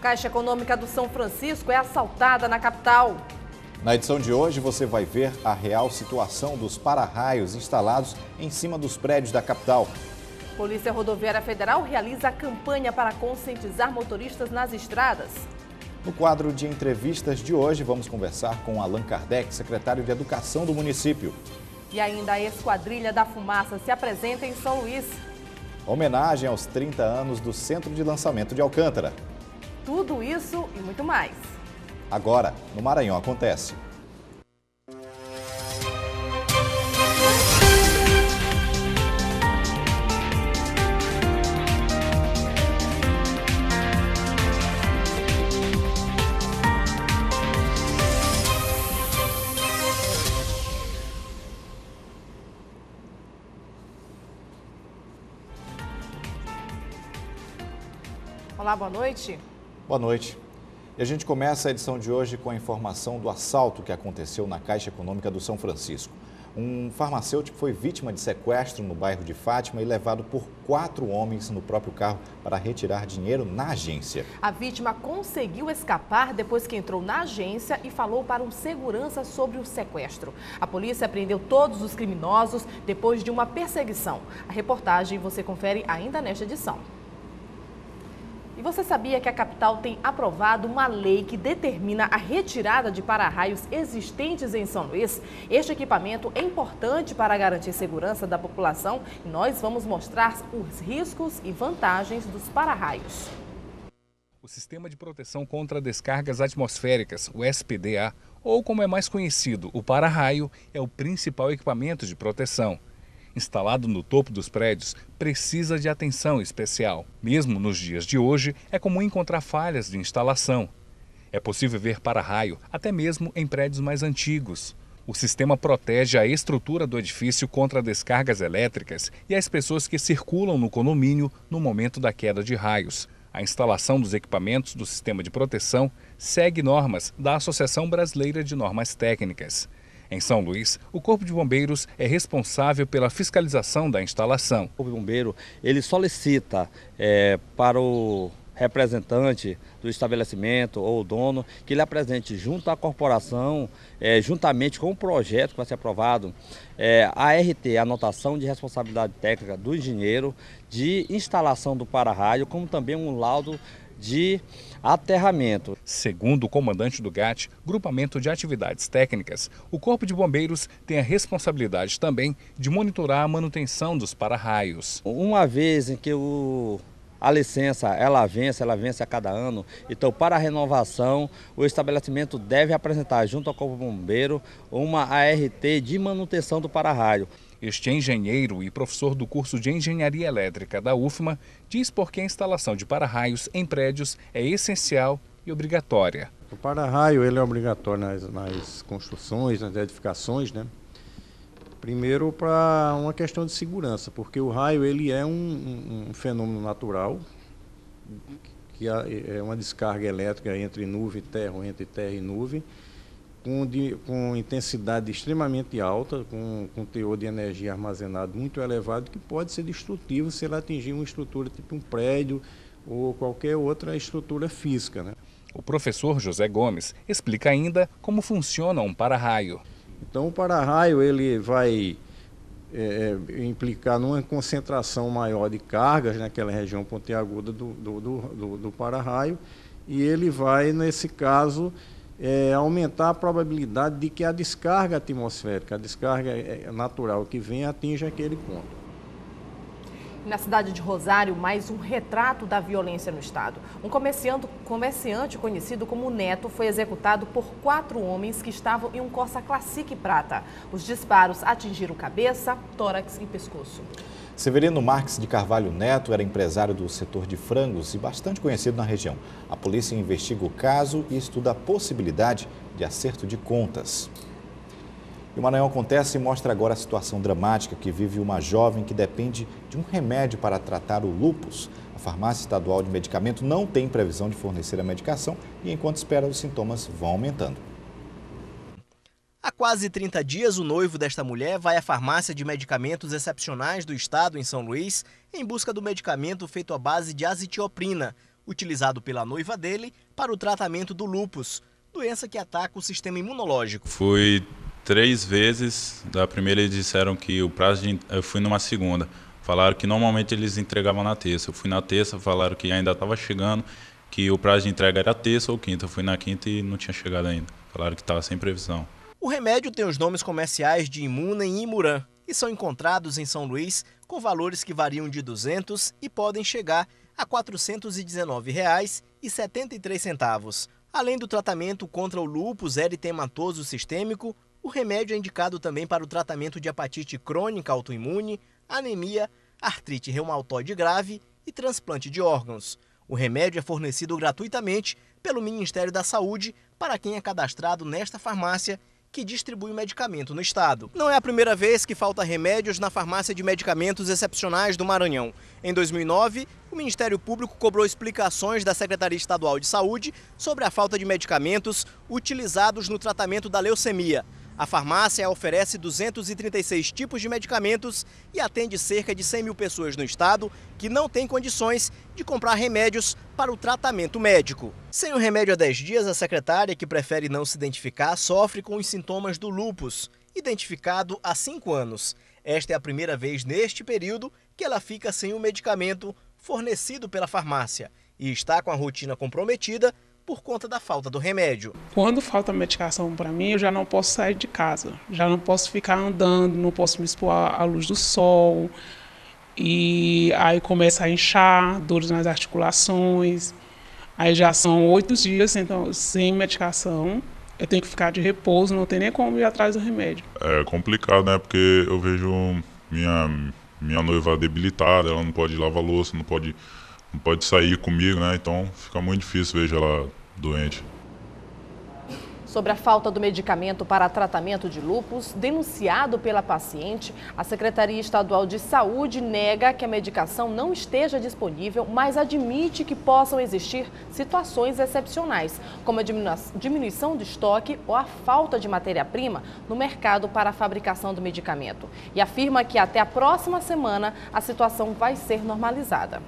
Caixa Econômica do São Francisco é assaltada na capital. Na edição de hoje você vai ver a real situação dos para-raios instalados em cima dos prédios da capital. Polícia Rodoviária Federal realiza a campanha para conscientizar motoristas nas estradas. No quadro de entrevistas de hoje, vamos conversar com Allan Kardec, secretário de Educação do município. E ainda a Esquadrilha da Fumaça se apresenta em São Luís. Homenagem aos 30 anos do Centro de Lançamento de Alcântara. Tudo isso e muito mais. Agora, no Maranhão acontece. Olá, boa noite. Boa noite. E a gente começa a edição de hoje com a informação do assalto que aconteceu na Caixa Econômica do São Francisco. Um farmacêutico foi vítima de sequestro no bairro de Fátima e levado por 4 homens no próprio carro para retirar dinheiro na agência. A vítima conseguiu escapar depois que entrou na agência e falou para um segurança sobre o sequestro. A polícia prendeu todos os criminosos depois de uma perseguição. A reportagem você confere ainda nesta edição. E você sabia que a capital tem aprovado uma lei que determina a retirada de para-raios existentes em São Luís? Este equipamento é importante para garantir segurança da população e nós vamos mostrar os riscos e vantagens dos para-raios. O Sistema de Proteção contra Descargas Atmosféricas, o SPDA, ou como é mais conhecido, o para-raio, é o principal equipamento de proteção. Instalado no topo dos prédios, precisa de atenção especial. Mesmo nos dias de hoje, é comum encontrar falhas de instalação. É possível ver para-raio até mesmo em prédios mais antigos. O sistema protege a estrutura do edifício contra descargas elétricas e as pessoas que circulam no condomínio no momento da queda de raios. A instalação dos equipamentos do sistema de proteção segue normas da Associação Brasileira de Normas Técnicas. Em São Luís, o Corpo de Bombeiros é responsável pela fiscalização da instalação. O Corpo de Bombeiro ele solicita para o representante do estabelecimento ou o dono que ele apresente junto à corporação, juntamente com o projeto que vai ser aprovado, a ART, a anotação de responsabilidade técnica do engenheiro de instalação do para-raio, como também um laudo de aterramento. Segundo o comandante do GAT, Grupamento de Atividades Técnicas, o Corpo de Bombeiros tem a responsabilidade também de monitorar a manutenção dos para-raios. Uma vez em que a licença ela vence a cada ano, então para a renovação o estabelecimento deve apresentar junto ao Corpo de Bombeiro uma ART de manutenção do para-raio. Este engenheiro e professor do curso de Engenharia Elétrica da UFMA diz por que a instalação de para-raios em prédios é essencial e obrigatória. O para-raio ele é obrigatório nas construções, nas edificações, né? Primeiro para uma questão de segurança, porque o raio ele é um fenômeno natural, que é uma descarga elétrica entre nuvem e terra, ou entre terra e nuvem, com intensidade extremamente alta, com teor de energia armazenado muito elevado, que pode ser destrutivo se ele atingir uma estrutura tipo um prédio ou qualquer outra estrutura física, né? O professor José Gomes explica ainda como funciona um para-raio. Então o para-raio ele vai implicar numa concentração maior de cargas naquela região pontiaguda do para-raio e ele vai, nesse caso, aumentar a probabilidade de que a descarga atmosférica, a descarga natural que vem, atinja aquele ponto. Na cidade de Rosário, mais um retrato da violência no estado. Um comerciante conhecido como Neto foi executado por 4 homens que estavam em um Corsa Classic prata. Os disparos atingiram cabeça, tórax e pescoço. Severino Marques de Carvalho Neto era empresário do setor de frangos e bastante conhecido na região. A polícia investiga o caso e estuda a possibilidade de acerto de contas. E o Maranhão Acontece mostra agora a situação dramática que vive uma jovem que depende de um remédio para tratar o lúpus. A farmácia estadual de medicamento não tem previsão de fornecer a medicação e, enquanto espera, os sintomas vão aumentando. Há quase 30 dias, o noivo desta mulher vai à farmácia de medicamentos excepcionais do estado, em São Luís, em busca do medicamento feito à base de azitioprina, utilizado pela noiva dele para o tratamento do lúpus, doença que ataca o sistema imunológico. Fui 3 vezes, da primeira eles disseram que o prazo eu fui numa segunda. Falaram que normalmente eles entregavam na terça. Eu fui na terça, falaram que ainda estava chegando, que o prazo de entrega era terça ou quinta. Eu fui na quinta e não tinha chegado ainda. Falaram que estava sem previsão. O remédio tem os nomes comerciais de Imuna e Imuran e são encontrados em São Luís com valores que variam de 200 e podem chegar a R$ 419,73. Além do tratamento contra o lúpus eritematoso sistêmico, o remédio é indicado também para o tratamento de hepatite crônica autoimune, anemia, artrite reumatoide grave e transplante de órgãos. O remédio é fornecido gratuitamente pelo Ministério da Saúde para quem é cadastrado nesta farmácia que distribui o medicamento no estado. Não é a primeira vez que falta remédios na farmácia de medicamentos excepcionais do Maranhão. Em 2009, o Ministério Público cobrou explicações da Secretaria Estadual de Saúde sobre a falta de medicamentos utilizados no tratamento da leucemia. A farmácia oferece 236 tipos de medicamentos e atende cerca de 100 mil pessoas no estado que não têm condições de comprar remédios para o tratamento médico. Sem o remédio há 10 dias, a secretária, que prefere não se identificar, sofre com os sintomas do lúpus, identificado há 5 anos. Esta é a primeira vez neste período que ela fica sem o medicamento fornecido pela farmácia e está com a rotina comprometida por conta da falta do remédio. Quando falta medicação para mim, eu já não posso sair de casa, já não posso ficar andando, não posso me expor à luz do sol, e aí começa a inchar, dores nas articulações, aí já são 8 dias então, sem medicação, eu tenho que ficar de repouso, não tem nem como ir atrás do remédio. É complicado, né, porque eu vejo minha noiva debilitada, ela não pode lavar louça, não pode sair comigo, né? Então fica muito difícil ver ela doente. Sobre a falta do medicamento para tratamento de lúpus, denunciado pela paciente, a Secretaria Estadual de Saúde nega que a medicação não esteja disponível, mas admite que possam existir situações excepcionais, como a diminuição do estoque ou a falta de matéria-prima no mercado para a fabricação do medicamento. E afirma que até a próxima semana a situação vai ser normalizada.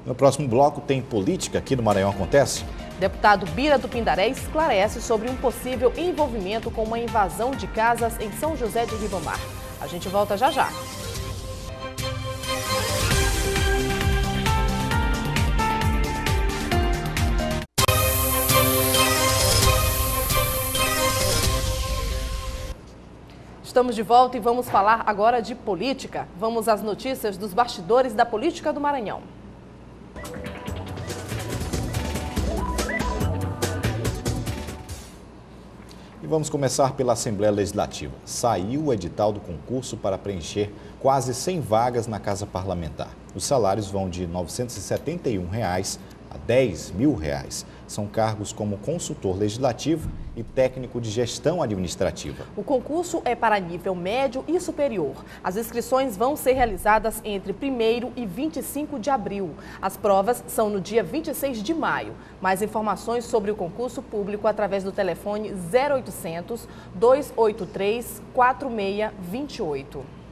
No próximo bloco tem política aqui no Maranhão Acontece. Deputado Bira do Pindaré esclarece sobre um possível envolvimento com uma invasão de casas em São José de Ribamar. A gente volta já já. Estamos de volta e vamos falar agora de política. Vamos às notícias dos bastidores da política do Maranhão. E vamos começar pela Assembleia Legislativa. Saiu o edital do concurso para preencher quase 100 vagas na Casa Parlamentar. Os salários vão de R$ 971 a R$ 10 mil. São cargos como consultor legislativo e técnico de gestão administrativa. O concurso é para nível médio e superior. As inscrições vão ser realizadas entre 1º e 25 de abril. As provas são no dia 26 de maio. Mais informações sobre o concurso público através do telefone 0800 283 4628.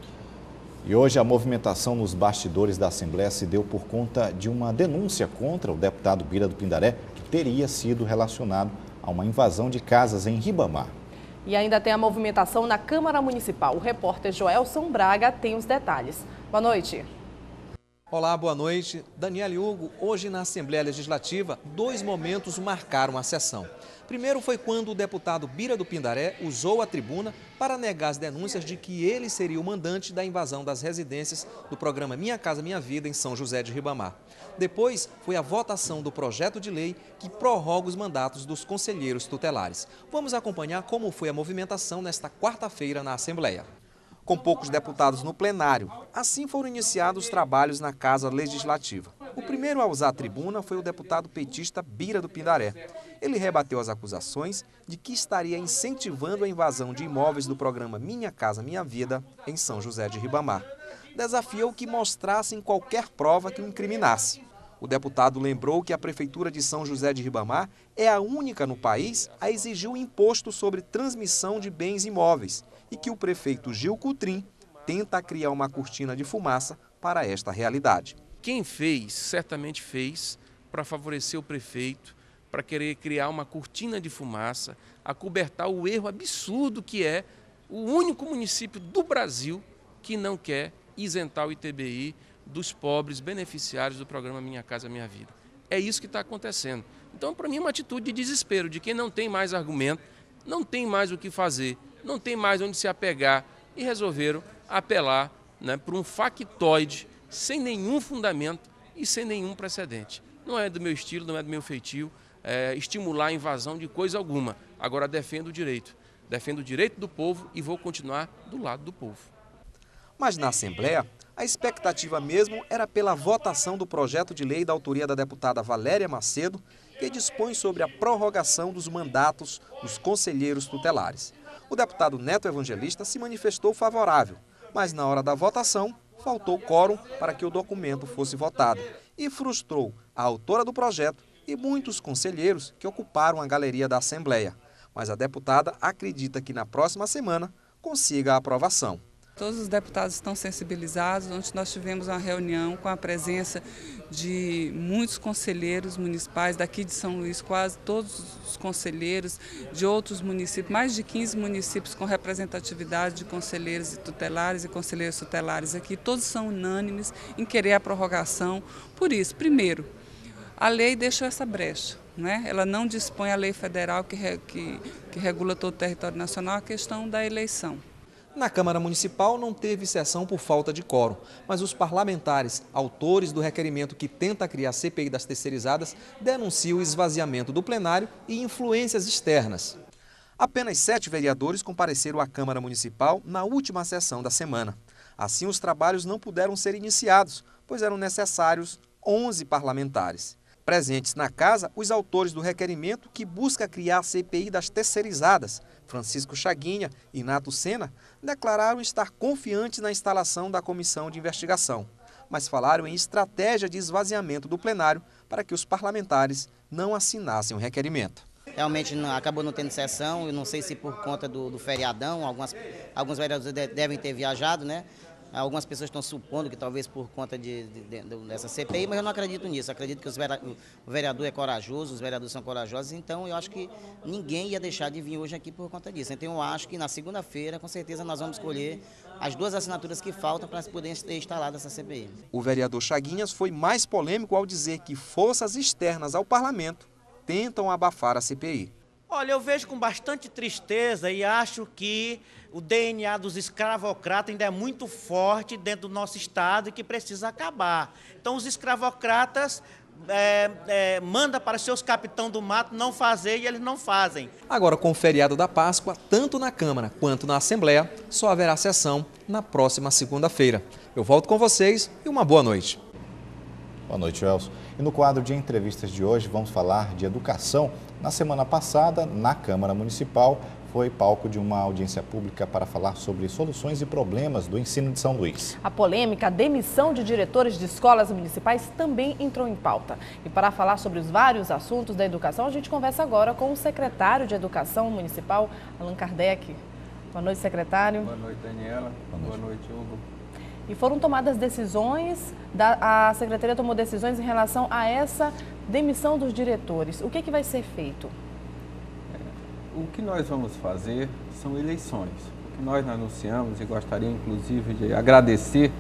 E hoje a movimentação nos bastidores da Assembleia se deu por conta de uma denúncia contra o deputado Bira do Pindaré, que teria sido relacionado a uma invasão de casas em Ribamar. E ainda tem a movimentação na Câmara Municipal. O repórter Joelson Braga tem os detalhes. Boa noite. Olá, boa noite. Daniela e Hugo, hoje na Assembleia Legislativa, 2 momentos marcaram a sessão. Primeiro foi quando o deputado Bira do Pindaré usou a tribuna para negar as denúncias de que ele seria o mandante da invasão das residências do programa Minha Casa Minha Vida em São José de Ribamar. Depois foi a votação do projeto de lei que prorroga os mandatos dos conselheiros tutelares. Vamos acompanhar como foi a movimentação nesta quarta-feira na Assembleia. Com poucos deputados no plenário, assim foram iniciados os trabalhos na Casa Legislativa. O primeiro a usar a tribuna foi o deputado petista Bira do Pindaré. Ele rebateu as acusações de que estaria incentivando a invasão de imóveis do programa Minha Casa Minha Vida em São José de Ribamar. Desafiou que mostrassem qualquer prova que o incriminasse. O deputado lembrou que a Prefeitura de São José de Ribamar é a única no país a exigir o imposto sobre transmissão de bens imóveis e que o prefeito Gil Coutrin tenta criar uma cortina de fumaça para esta realidade. Quem fez, certamente fez para favorecer o prefeito, para querer criar uma cortina de fumaça, acobertar o erro absurdo que é o único município do Brasil que não quer isentar o ITBI dos pobres beneficiários do programa Minha Casa Minha Vida. É isso que está acontecendo. Então, para mim, é uma atitude de desespero, de quem não tem mais argumento, não tem mais o que fazer, não tem mais onde se apegar e resolveram apelar, né, por um factoide sem nenhum fundamento e sem nenhum precedente. Não é do meu estilo, não é do meu feitio estimular a invasão de coisa alguma. Agora defendo o direito do povo e vou continuar do lado do povo. Mas na Assembleia, a expectativa mesmo era pela votação do projeto de lei da autoria da deputada Valéria Macedo, que dispõe sobre a prorrogação dos mandatos dos conselheiros tutelares. O deputado Neto Evangelista se manifestou favorável, mas na hora da votação faltou quórum para que o documento fosse votado e frustrou a autora do projeto e muitos conselheiros que ocuparam a galeria da Assembleia. Mas a deputada acredita que na próxima semana consiga a aprovação. Todos os deputados estão sensibilizados. Ontem nós tivemos uma reunião com a presença de muitos conselheiros municipais daqui de São Luís, quase todos os conselheiros de outros municípios, mais de 15 municípios com representatividade de conselheiros tutelares e conselheiros tutelares aqui. Todos são unânimes em querer a prorrogação. Por isso, primeiro, a lei deixou essa brecha, né? Ela não dispõe a lei federal que regula todo o território nacional a questão da eleição. Na Câmara Municipal não teve sessão por falta de quórum, mas os parlamentares, autores do requerimento que tenta criar a CPI das terceirizadas, denunciam o esvaziamento do plenário e influências externas. Apenas 7 vereadores compareceram à Câmara Municipal na última sessão da semana. Assim, os trabalhos não puderam ser iniciados, pois eram necessários 11 parlamentares. Presentes na casa, os autores do requerimento que busca criar a CPI das terceirizadas, Francisco Chaguinha e Nato Sena, declararam estar confiantes na instalação da comissão de investigação, mas falaram em estratégia de esvaziamento do plenário para que os parlamentares não assinassem o requerimento. Realmente acabou não tendo sessão, eu não sei se por conta do feriadão, alguns vereadores devem ter viajado, né? Algumas pessoas estão supondo que talvez por conta dessa CPI, mas eu não acredito nisso. Acredito que o vereador é corajoso, os vereadores são corajosos, então eu acho que ninguém ia deixar de vir hoje aqui por conta disso. Então eu acho que na segunda-feira, com certeza, nós vamos escolher as 2 assinaturas que faltam para poder ter instalado essa CPI. O vereador Chaguinhas foi mais polêmico ao dizer que forças externas ao parlamento tentam abafar a CPI. Olha, eu vejo com bastante tristeza e acho que o DNA dos escravocratas ainda é muito forte dentro do nosso estado e que precisa acabar. Então, os escravocratas mandam para seus capitães do mato não fazer e eles não fazem. Agora, com o feriado da Páscoa, tanto na Câmara quanto na Assembleia, só haverá sessão na próxima segunda-feira. Eu volto com vocês e uma boa noite. Boa noite, Elcio. E no quadro de entrevistas de hoje vamos falar de educação. Na semana passada, na Câmara Municipal, foi palco de uma audiência pública para falar sobre soluções e problemas do ensino de São Luís. A polêmica, a demissão de diretores de escolas municipais também entrou em pauta. E para falar sobre os vários assuntos da educação, a gente conversa agora com o secretário de Educação Municipal, Allan Kardec. Boa noite, secretário. Boa noite, Daniela. Boa noite, Hugo. E foram tomadas decisões, a Secretaria tomou decisões em relação a essa demissão dos diretores. O que vai ser feito? O que nós vamos fazer são eleições. O que nós anunciamos, e gostaria inclusive de agradecer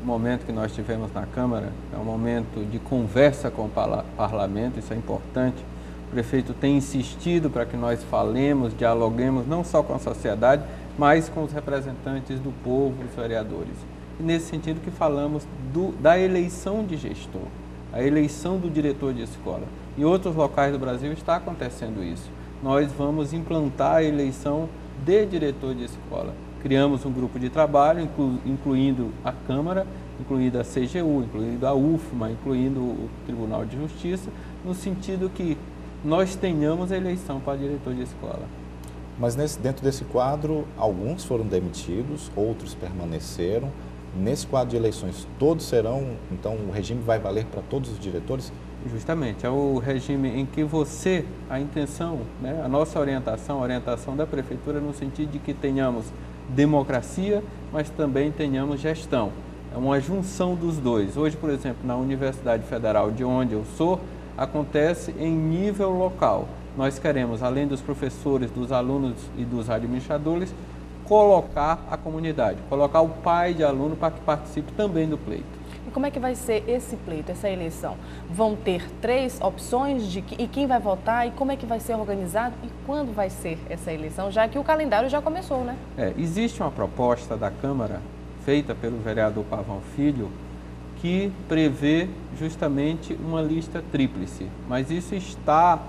o momento que nós tivemos na Câmara, é um momento de conversa com o parlamento, isso é importante. O prefeito tem insistido para que nós falemos, dialoguemos não só com a sociedade, mas com os representantes do povo, os vereadores. E nesse sentido que falamos da eleição de gestor, a eleição do diretor de escola. Em outros locais do Brasil está acontecendo isso. Nós vamos implantar a eleição de diretor de escola. Criamos um grupo de trabalho, incluindo a Câmara, incluindo a CGU, incluindo a UFMA, incluindo o Tribunal de Justiça, no sentido que nós tenhamos a eleição para diretor de escola. Mas dentro desse quadro, alguns foram demitidos, outros permaneceram. Nesse quadro de eleições, todos serão, então o regime vai valer para todos os diretores? Justamente, é o regime em que a intenção, né, a nossa orientação, a orientação da Prefeitura no sentido de que tenhamos democracia, mas também tenhamos gestão. É uma junção dos dois. Hoje, por exemplo, na Universidade Federal de onde eu sou, acontece em nível local. Nós queremos, além dos professores, dos alunos e dos administradores, colocar a comunidade, colocar o pai de aluno para que participe também do pleito. E como é que vai ser esse pleito, essa eleição? Vão ter 3 opções e quem vai votar e como é que vai ser organizado e quando vai ser essa eleição, já que o calendário já começou, né? Existe uma proposta da Câmara, feita pelo vereador Pavão Filho, que prevê justamente uma lista tríplice, mas isso está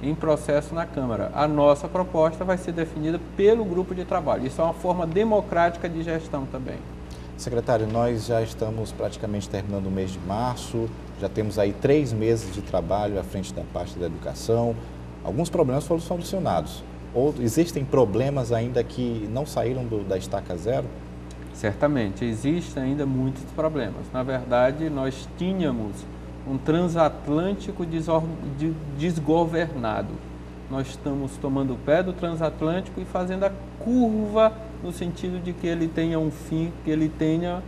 em processo na Câmara. A nossa proposta vai ser definida pelo grupo de trabalho. Isso é uma forma democrática de gestão também. Secretário, nós já estamos praticamente terminando o mês de março, já temos aí 3 meses de trabalho à frente da pasta da educação. Alguns problemas foram solucionados. Existem problemas ainda que não saíram da estaca zero? Certamente, existem ainda muitos problemas. Na verdade, nós tínhamos um transatlântico desgovernado. Nós estamos tomando o pé do transatlântico e fazendo a curva no sentido de que ele tenha um fim, que ele tenha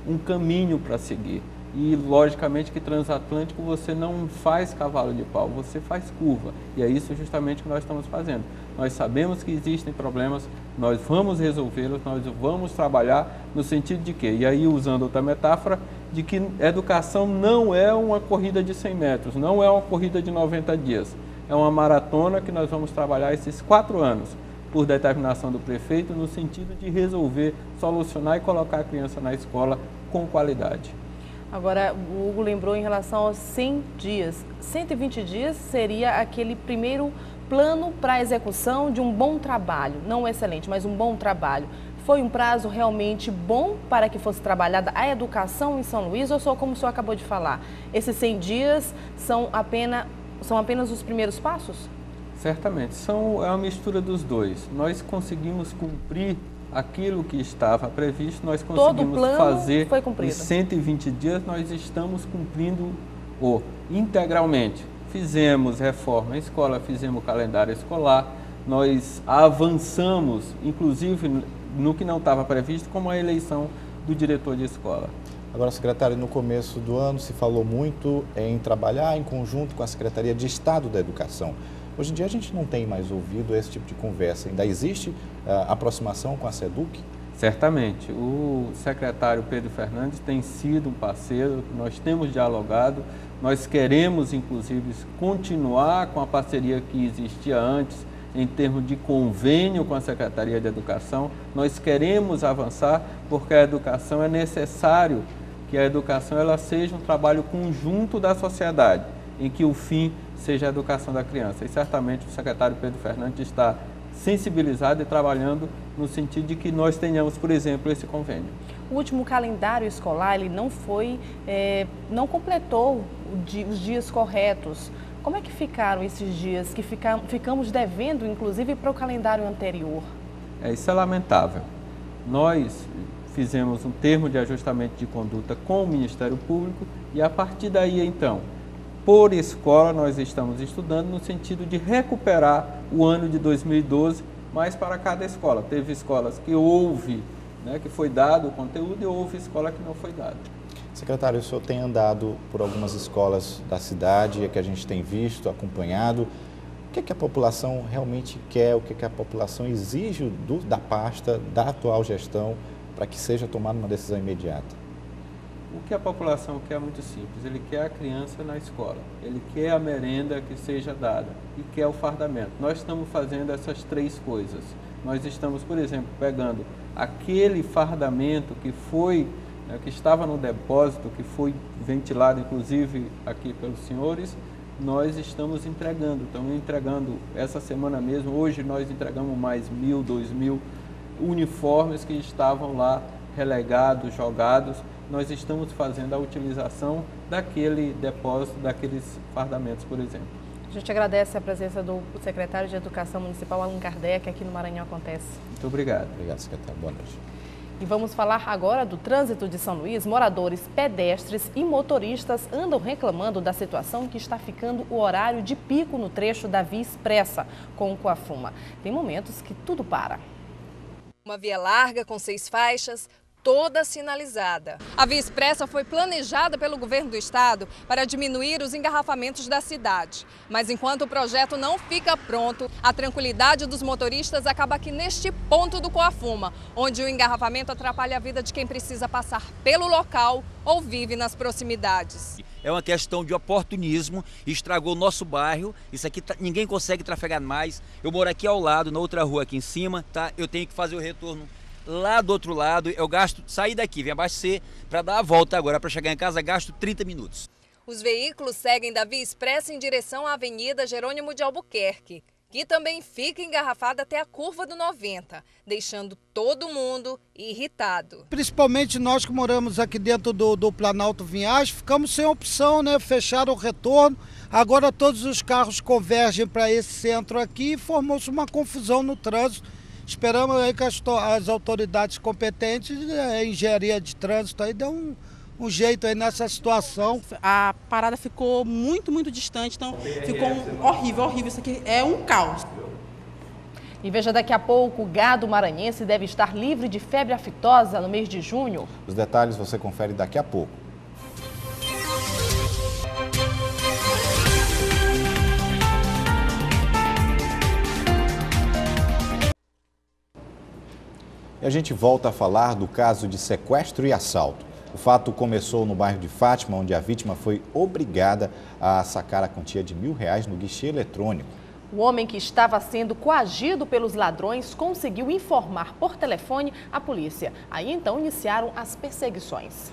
um caminho para seguir. E, logicamente, que transatlântico você não faz cavalo de pau, você faz curva. E é isso justamente que nós estamos fazendo. Nós sabemos que existem problemas, nós vamos resolvê-los, nós vamos trabalhar no sentido de que, e aí usando outra metáfora, de que educação não é uma corrida de 100 metros, não é uma corrida de 90 dias. É uma maratona que nós vamos trabalhar esses 4 anos, por determinação do prefeito, no sentido de resolver, solucionar e colocar a criança na escola com qualidade. Agora, o Hugo lembrou em relação aos 100 dias. 120 dias seria aquele primeiro plano para a execução de um bom trabalho, não excelente, mas um bom trabalho. Foi um prazo realmente bom para que fosse trabalhada a educação em São Luís ou só como o senhor acabou de falar? Esses 100 dias são apenas os primeiros passos? Certamente, é uma mistura dos dois. Nós conseguimos cumprir aquilo que estava previsto, nós conseguimos fazer em 120 dias, nós estamos cumprindo integralmente. Fizemos reforma em escola, fizemos calendário escolar, nós avançamos, inclusive no que não estava previsto, como a eleição do diretor de escola. Agora, secretário, no começo do ano se falou muito em trabalhar em conjunto com a Secretaria de Estado da Educação. Hoje em dia a gente não tem mais ouvido esse tipo de conversa. Ainda existe aproximação com a SEDUC? Certamente. O secretário Pedro Fernandes tem sido um parceiro, nós temos dialogado, nós queremos, inclusive, continuar com a parceria que existia antes, em termos de convênio com a Secretaria de Educação. Nós queremos avançar porque a educação é necessário que a educação ela seja um trabalho conjunto da sociedade, em que o fim seja a educação da criança. E certamente o secretário Pedro Fernandes está sensibilizado e trabalhando no sentido de que nós tenhamos, por exemplo, esse convênio. O último calendário escolar ele não completou os dias corretos. Como é que ficaram esses dias que ficamos devendo, inclusive, para o calendário anterior? Isso é lamentável. Nós fizemos um termo de ajustamento de conduta com o Ministério Público e, a partir daí, então, por escola, nós estamos estudando no sentido de recuperar o ano de 2012, mas para cada escola. Teve escolas que que foi dado o conteúdo e houve escola que não foi dado. Secretário, o senhor tem andado por algumas escolas da cidade, que a gente tem visto, acompanhado. O que a população realmente quer, o que a população exige da pasta, da atual gestão, para que seja tomada uma decisão imediata? O que a população quer é muito simples, ele quer a criança na escola, ele quer a merenda que seja dada e quer o fardamento. Nós estamos fazendo essas 3 coisas. Nós estamos, por exemplo, pegando aquele fardamento que estava no depósito, que foi ventilado inclusive aqui pelos senhores, nós estamos entregando essa semana mesmo, hoje nós entregamos mais 1.000, 2.000 uniformes que estavam lá relegados, jogados. Nós estamos fazendo a utilização daquele depósito, daqueles fardamentos, por exemplo. A gente agradece a presença do secretário de Educação Municipal, Allan Kardec, aqui no Maranhão Acontece. Muito obrigado. Obrigado, secretário. Boa noite. E vamos falar agora do trânsito de São Luís. Moradores, pedestres e motoristas andam reclamando da situação que está ficando o horário de pico no trecho da Via Expressa com o Coafuma. Tem momentos que tudo para. Uma via larga com 6 faixas, toda sinalizada. A Via Expressa foi planejada pelo governo do estado para diminuir os engarrafamentos da cidade. Mas enquanto o projeto não fica pronto, a tranquilidade dos motoristas acaba aqui neste ponto do Coafuma, onde o engarrafamento atrapalha a vida de quem precisa passar pelo local ou vive nas proximidades. É uma questão de oportunismo, estragou o nosso bairro, isso aqui ninguém consegue trafegar mais. Eu moro aqui ao lado, na outra rua aqui em cima, tá? Eu tenho que fazer o retorno lá do outro lado, eu sair daqui, vim abastecer, para dar a volta agora, para chegar em casa, gasto 30 minutos. Os veículos seguem da Via Expressa em direção à Avenida Jerônimo de Albuquerque, que também fica engarrafada até a curva do 90, deixando todo mundo irritado. Principalmente nós que moramos aqui dentro do Planalto Vinhais, ficamos sem opção, né? Fecharam o retorno, agora todos os carros convergem para esse centro aqui e formou-se uma confusão no trânsito. Esperamos aí que as autoridades competentes, a engenharia de trânsito aí dê um jeito aí nessa situação. A parada ficou muito distante, então ficou horrível, isso aqui é um caos. E veja, daqui a pouco o gado maranhense deve estar livre de febre aftosa no mês de junho. Os detalhes você confere daqui a pouco. E a gente volta a falar do caso de sequestro e assalto. O fato começou no bairro de Fátima, onde a vítima foi obrigada a sacar a quantia de R$1.000 no guichê eletrônico. O homem que estava sendo coagido pelos ladrões conseguiu informar por telefone a polícia. Aí então iniciaram as perseguições.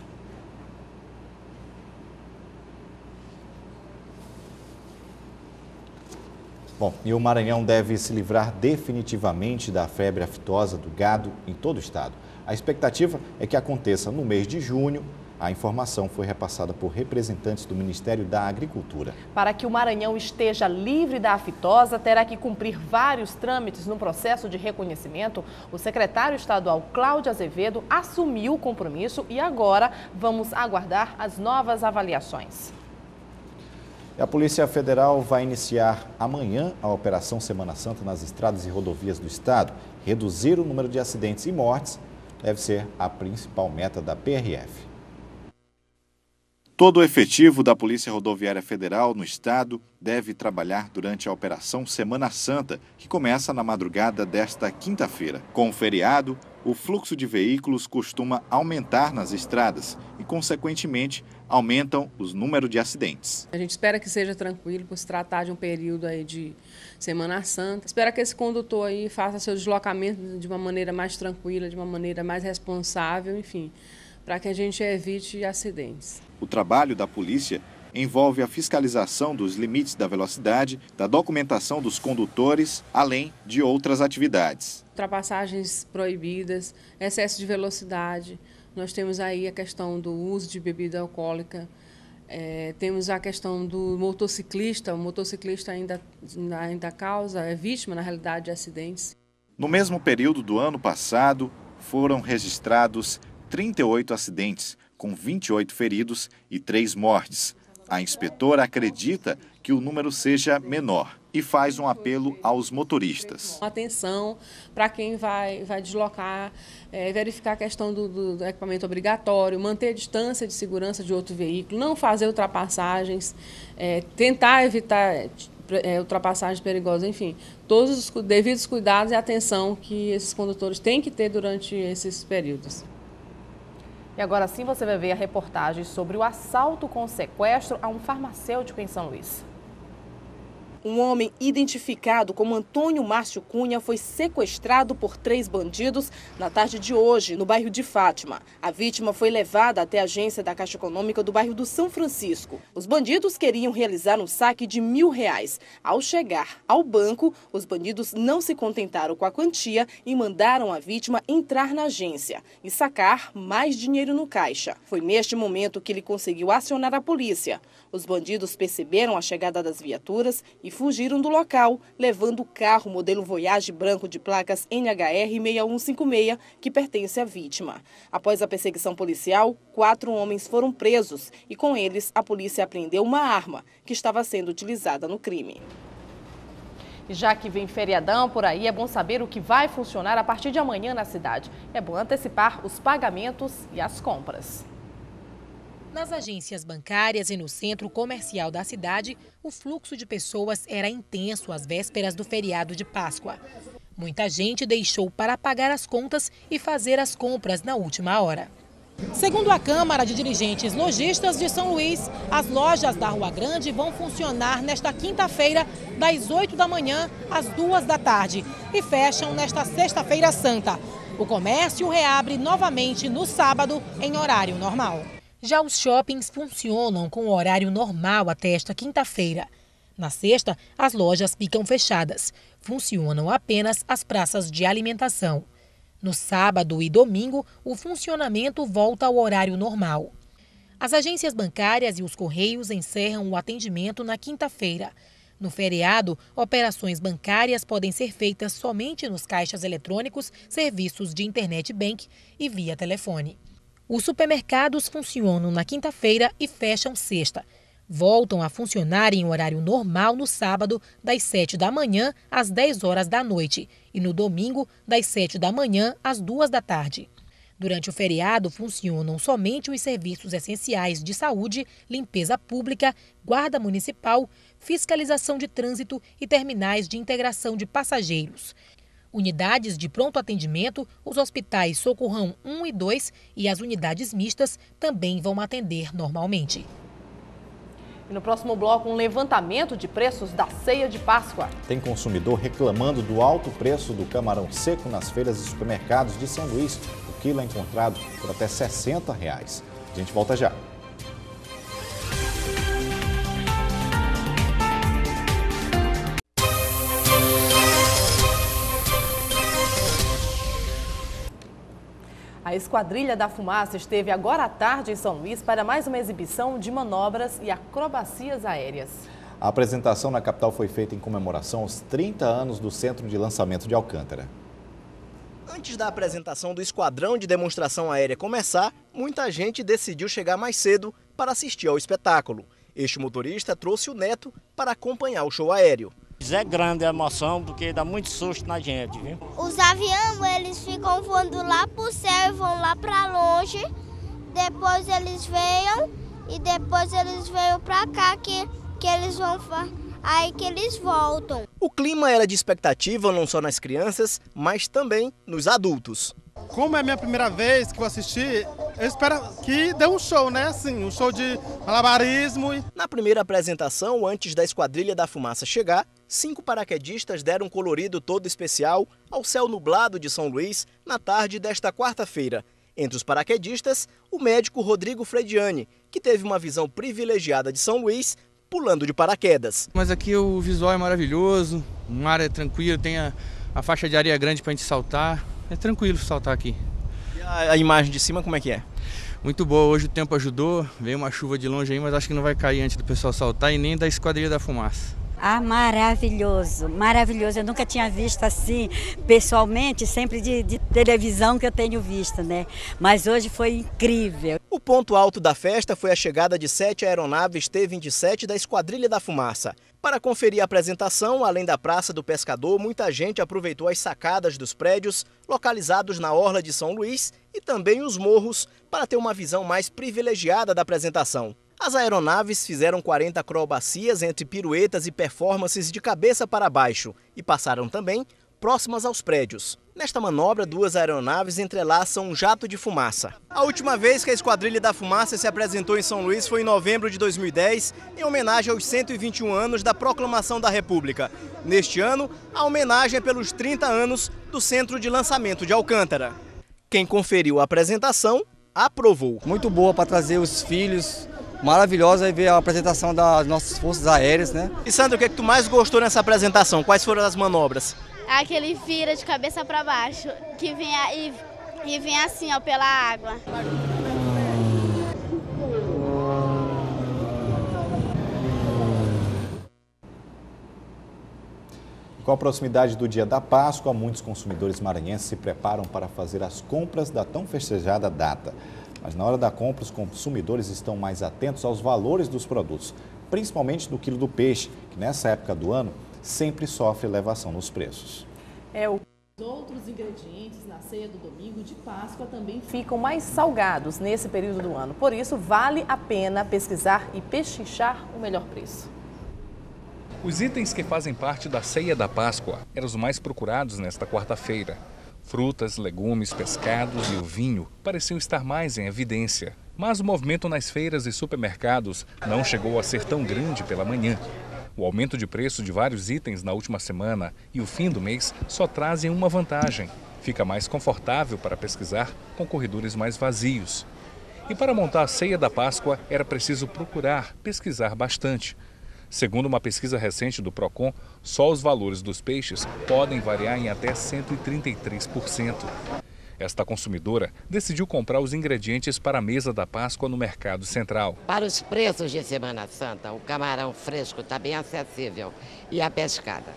Bom, e o Maranhão deve se livrar definitivamente da febre aftosa do gado em todo o estado. A expectativa é que aconteça no mês de junho. A informação foi repassada por representantes do Ministério da Agricultura. Para que o Maranhão esteja livre da aftosa, terá que cumprir vários trâmites no processo de reconhecimento. O secretário estadual Cláudio Azevedo assumiu o compromisso e agora vamos aguardar as novas avaliações. A Polícia Federal vai iniciar amanhã a Operação Semana Santa nas estradas e rodovias do estado. Reduzir o número de acidentes e mortes deve ser a principal meta da PRF. Todo o efetivo da Polícia Rodoviária Federal no estado deve trabalhar durante a Operação Semana Santa, que começa na madrugada desta quinta-feira. Com o feriado, o fluxo de veículos costuma aumentar nas estradas e, consequentemente, aumentam os números de acidentes. A gente espera que seja tranquilo por se tratar de um período aí de Semana Santa. Espera que esse condutor aí faça seu deslocamento de uma maneira mais tranquila, de uma maneira mais responsável, enfim, para que a gente evite acidentes. O trabalho da polícia envolve a fiscalização dos limites da velocidade, da documentação dos condutores, além de outras atividades. Ultrapassagens proibidas, excesso de velocidade, nós temos aí a questão do uso de bebida alcoólica, temos a questão do motociclista, o motociclista ainda é vítima, na realidade, de acidentes. No mesmo período do ano passado, foram registrados 38 acidentes, com 28 feridos e 3 mortes. A inspetora acredita que o número seja menor e faz um apelo aos motoristas. Atenção para quem vai deslocar, verificar a questão do equipamento obrigatório, manter a distância de segurança de outro veículo, não fazer ultrapassagens, tentar evitar ultrapassagens perigosas, enfim, todos os devidos cuidados e atenção que esses condutores têm que ter durante esses períodos. E agora sim você vai ver a reportagem sobre o assalto com sequestro a um farmacêutico em São Luís. Um homem identificado como Antônio Márcio Cunha foi sequestrado por 3 bandidos na tarde de hoje, no bairro de Fátima. A vítima foi levada até a agência da Caixa Econômica do bairro do São Francisco. Os bandidos queriam realizar um saque de R$1.000. Ao chegar ao banco, os bandidos não se contentaram com a quantia e mandaram a vítima entrar na agência e sacar mais dinheiro no caixa. Foi neste momento que ele conseguiu acionar a polícia. Os bandidos perceberam a chegada das viaturas e fugiram do local, levando o carro modelo Voyage branco de placas NHR 6156, que pertence à vítima. Após a perseguição policial, 4 homens foram presos e com eles a polícia apreendeu uma arma que estava sendo utilizada no crime. E já que vem feriadão por aí, é bom saber o que vai funcionar a partir de amanhã na cidade. É bom antecipar os pagamentos e as compras. Nas agências bancárias e no centro comercial da cidade, o fluxo de pessoas era intenso às vésperas do feriado de Páscoa. Muita gente deixou para pagar as contas e fazer as compras na última hora. Segundo a Câmara de Dirigentes Lojistas de São Luís, as lojas da Rua Grande vão funcionar nesta quinta-feira, das 8 da manhã às 2 da tarde, e fecham nesta sexta-feira santa. O comércio reabre novamente no sábado, em horário normal. Já os shoppings funcionam com o horário normal até esta quinta-feira. Na sexta, as lojas ficam fechadas. Funcionam apenas as praças de alimentação. No sábado e domingo, o funcionamento volta ao horário normal. As agências bancárias e os correios encerram o atendimento na quinta-feira. No feriado, operações bancárias podem ser feitas somente nos caixas eletrônicos, serviços de internet bank e via telefone. Os supermercados funcionam na quinta-feira e fecham sexta. Voltam a funcionar em horário normal no sábado, das 7 da manhã às 10 horas da noite, e no domingo, das 7 da manhã às 2 da tarde. Durante o feriado, funcionam somente os serviços essenciais de saúde, limpeza pública, guarda municipal, fiscalização de trânsito e terminais de integração de passageiros. Unidades de pronto atendimento, os hospitais Socorrão 1 e 2 e as unidades mistas também vão atender normalmente. E no próximo bloco, um levantamento de preços da ceia de Páscoa. Tem consumidor reclamando do alto preço do camarão seco nas feiras e supermercados de São Luís. O quilo é encontrado por até R$ 60. A gente volta já. A Esquadrilha da Fumaça esteve agora à tarde em São Luís para mais uma exibição de manobras e acrobacias aéreas. A apresentação na capital foi feita em comemoração aos 30 anos do Centro de Lançamento de Alcântara. Antes da apresentação do esquadrão de demonstração aérea começar, muita gente decidiu chegar mais cedo para assistir ao espetáculo. Este motorista trouxe o neto para acompanhar o show aéreo. É grande a emoção porque dá muito susto na gente, viu? Os aviões, eles ficam voando lá pro céu e vão lá para longe. Depois eles venham e depois eles venham para cá que eles vão aí que eles voltam. O clima era de expectativa não só nas crianças, mas também nos adultos. Como é a minha primeira vez que eu assisti, eu espero que dê um show, né? Assim, um show de malabarismo. Na primeira apresentação, antes da Esquadrilha da Fumaça chegar, 5 paraquedistas deram um colorido todo especial ao céu nublado de São Luís na tarde desta quarta-feira. Entre os paraquedistas, o médico Rodrigo Frediani, que teve uma visão privilegiada de São Luís, pulando de paraquedas. Mas aqui o visual é maravilhoso, o mar é tranquilo, tem a faixa de areia grande para a gente saltar. É tranquilo saltar aqui. E a imagem de cima como é que é? Muito boa, hoje o tempo ajudou, veio uma chuva de longe aí, mas acho que não vai cair antes do pessoal saltar e nem da Esquadrilha da Fumaça. Ah, maravilhoso, maravilhoso. Eu nunca tinha visto assim, pessoalmente, sempre de televisão que eu tenho visto, né? Mas hoje foi incrível. O ponto alto da festa foi a chegada de 7 aeronaves T-27 da Esquadrilha da Fumaça. Para conferir a apresentação, além da Praça do Pescador, muita gente aproveitou as sacadas dos prédios localizados na orla de São Luís e também os morros para ter uma visão mais privilegiada da apresentação. As aeronaves fizeram 40 acrobacias entre piruetas e performances de cabeça para baixo e passaram também próximas aos prédios. Nesta manobra, 2 aeronaves entrelaçam um jato de fumaça. A última vez que a Esquadrilha da Fumaça se apresentou em São Luís foi em novembro de 2010, em homenagem aos 121 anos da Proclamação da República. Neste ano, a homenagem é pelos 30 anos do Centro de Lançamento de Alcântara. Quem conferiu a apresentação, aprovou. Muito boa para trazer os filhos. Maravilhosa é ver a apresentação das nossas forças aéreas, né? E Sandra, o que é que tu mais gostou nessa apresentação? Quais foram as manobras? Aquele vira de cabeça para baixo, que vem assim, ó, pela água. Com a proximidade do dia da Páscoa, muitos consumidores maranhenses se preparam para fazer as compras da tão festejada data. Mas na hora da compra, os consumidores estão mais atentos aos valores dos produtos, principalmente do quilo do peixe, que nessa época do ano sempre sofre elevação nos preços. Os outros ingredientes na ceia do domingo de Páscoa também ficam mais salgados nesse período do ano. Por isso, vale a pena pesquisar e pechinchar o melhor preço. Os itens que fazem parte da ceia da Páscoa eram os mais procurados nesta quarta-feira. Frutas, legumes, pescados e o vinho pareciam estar mais em evidência. Mas o movimento nas feiras e supermercados não chegou a ser tão grande pela manhã. O aumento de preço de vários itens na última semana e o fim do mês só trazem uma vantagem. Fica mais confortável para pesquisar com corredores mais vazios. E para montar a ceia da Páscoa era preciso procurar, pesquisar bastante. Segundo uma pesquisa recente do Procon, só os valores dos peixes podem variar em até 133%. Esta consumidora decidiu comprar os ingredientes para a mesa da Páscoa no Mercado Central. Para os preços de Semana Santa, o camarão fresco está bem acessível. E a pescada?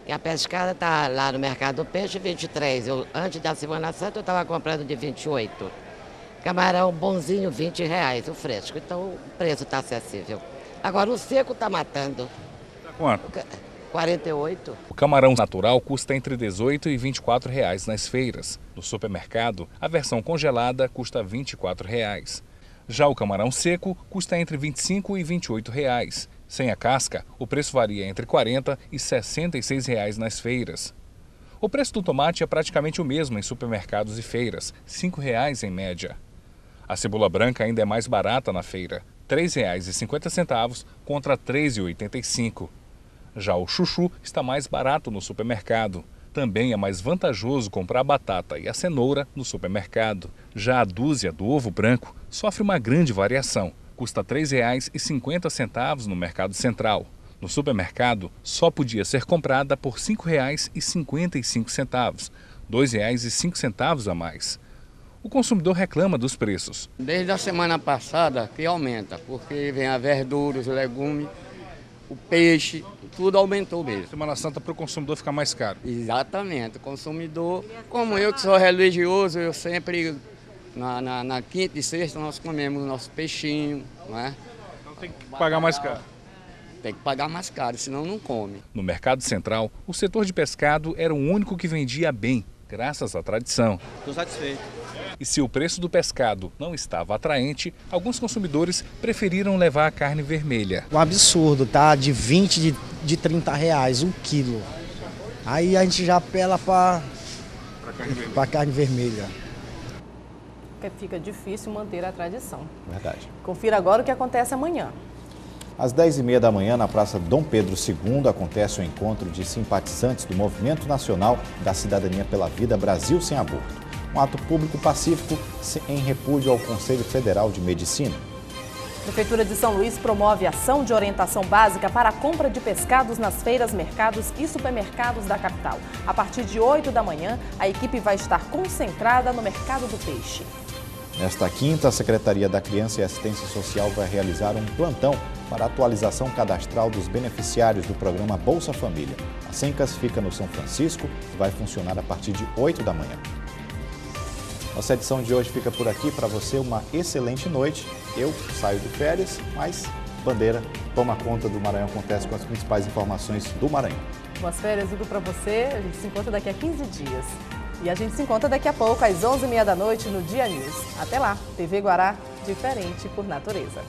E a pescada está lá no Mercado do Peixe, 23. Antes da Semana Santa eu estava comprando de 28. Camarão bonzinho, R$20, o fresco. Então o preço está acessível. Agora o seco está matando. Quanto? 48. O camarão natural custa entre R$18 e R$24 nas feiras. No supermercado, a versão congelada custa R$24. Já o camarão seco custa entre R$25 e R$28. Sem a casca, o preço varia entre R$40 e R$66 nas feiras. O preço do tomate é praticamente o mesmo em supermercados e feiras, R$5 em média. A cebola branca ainda é mais barata na feira, R$3,50 contra R$3,85. Já o chuchu está mais barato no supermercado. Também é mais vantajoso comprar a batata e a cenoura no supermercado. Já a dúzia do ovo branco sofre uma grande variação. Custa R$3,50 no Mercado Central. No supermercado, só podia ser comprada por R$5,55, R$2,05 a mais. O consumidor reclama dos preços. Desde a semana passada que aumenta, porque vem a verdura, os legumes, o peixe, tudo aumentou mesmo. Semana Santa para o consumidor ficar mais caro. Exatamente. O consumidor, como eu que sou religioso, eu sempre, na quinta e sexta, nós comemos o nosso peixinho, não é? Então tem que pagar mais caro. Tem que pagar mais caro, senão não come. No Mercado Central, o setor de pescado era o único que vendia bem, graças à tradição. Estou satisfeito. E se o preço do pescado não estava atraente, alguns consumidores preferiram levar a carne vermelha. Um absurdo, tá? De 20, de R$30 o quilo. Aí a gente já apela para carne vermelha. Fica difícil manter a tradição. Verdade. Confira agora o que acontece amanhã. Às 10h30 da manhã, na Praça Dom Pedro II, acontece o encontro de simpatizantes do Movimento Nacional da Cidadania pela Vida Brasil Sem Aborto. Um ato público pacífico em repúdio ao Conselho Federal de Medicina. A Prefeitura de São Luís promove ação de orientação básica para a compra de pescados nas feiras, mercados e supermercados da capital. A partir de 8 da manhã, a equipe vai estar concentrada no mercado do peixe. Nesta quinta, a Secretaria da Criança e Assistência Social vai realizar um plantão para atualização cadastral dos beneficiários do programa Bolsa Família. A Sencas fica no São Francisco e vai funcionar a partir de 8 da manhã. Nossa edição de hoje fica por aqui. Para você, uma excelente noite. Eu saio de férias, mas Bandeira toma conta do Maranhão Acontece com as principais informações do Maranhão. Boas férias, Hugo, para você. A gente se encontra daqui a 15 dias. E a gente se encontra daqui a pouco, às 11h30 da noite, no Dia News. Até lá, TV Guará, diferente por natureza.